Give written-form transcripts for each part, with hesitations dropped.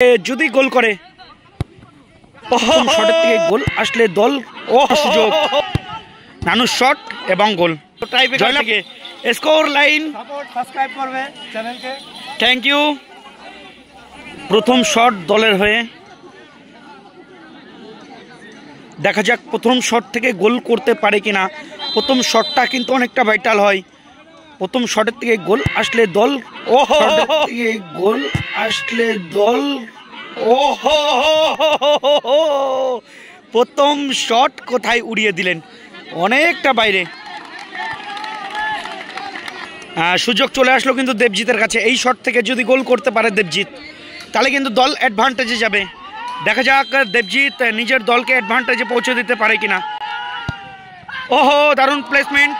যদি গোল করে প্রথম শটের থেকে গোল আসলে দল সুযোগ নানু শট এবং গোল স্কোর লাইন সাবস্ক্রাইব করবে চ্যানেলকে। Thank you. প্রথম শট দলের হয়ে দেখা যাক প্রথম শট থেকে গোল করতে পারে কিনা। প্রথম শটটা কিন্তু অনেকটা ভাইটাল হয়। প্রথম শটের থেকে গোল আসলে দল গোল আসলে দল প্রথম শট কোথায় উড়িয়ে দিলেন, অনেকটা বাইরে। সুযোগ চলে আসলো কিন্তু দেবজিতের কাছে। এই শট থেকে যদি গোল করতে পারে দেবজিৎ তাহলে কিন্তু দল অ্যাডভান্টেজে যাবে। দেখা যাক দেবজিৎ নিজের দলকে অ্যাডভান্টেজে পৌঁছে দিতে পারে কিনা। ওহো দারুণ প্লেসমেন্ট,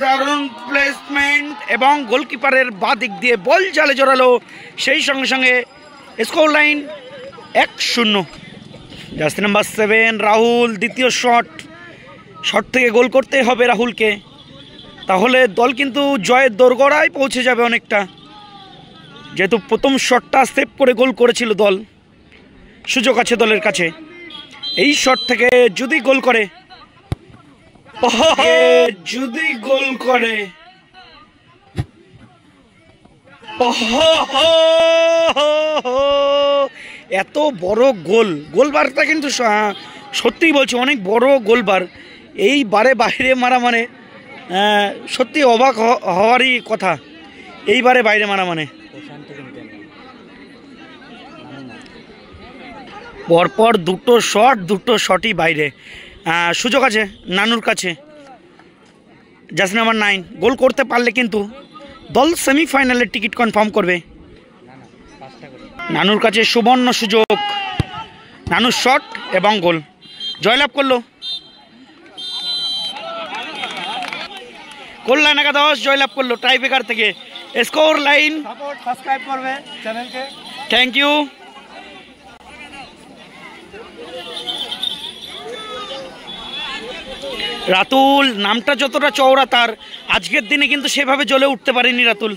দারুণ প্লেসমেন্ট এবং গোলকিপারের বাঁ দিক দিয়ে বল জালে জড়ালো। সেই সঙ্গে সঙ্গে score line 1-0। Jersey number 7 Rahul দ্বিতীয় শট থেকে গোল করতে হবে রাহুলকে, তাহলে দল কিন্তু জয়ের দোরগোড়ায় পৌঁছে যাবে অনেকটা। যেহেতু প্রথম শটটা সেভ করে গোল করেছিল দল, সুযোগ আছে দলের কাছে। এই শট থেকে যদি গোল করে এত বড় গোলবারটা কিন্তু সত্যিই বলছি অনেক বড় গোলবার। এই বারে বাইরে মারা মানে সত্যি অবাক হওয়ারই কথা। এইবারে বাইরে মারা মানে পরপর দুটো শটই বাইরে। সুযোগ আছে নানুর কাছে। জার্সি নাম্বার 9 গোল করতে পারলে কিন্তু দল সেমিফাইনালের টিকিট কনফার্ম করবে। নানুর কাছে সুবর্ণ সুযোগ, নানুর শট এবং গোল, জয়লাভ করলো কল্যাণ একাদশ, জয়লাভ করলো টাইব্রেকার থেকে। স্কোর লাইন সাবস্ক্রাইব করবে চ্যানেলকে। Thank you. রাতুল নামটা যতটা চওড়া, তার আজকের দিনে কিন্তু সেভাবে জ্বলে উঠতে পারেনি রাতুল।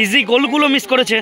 ইজি গোলগুলো মিস করেছে।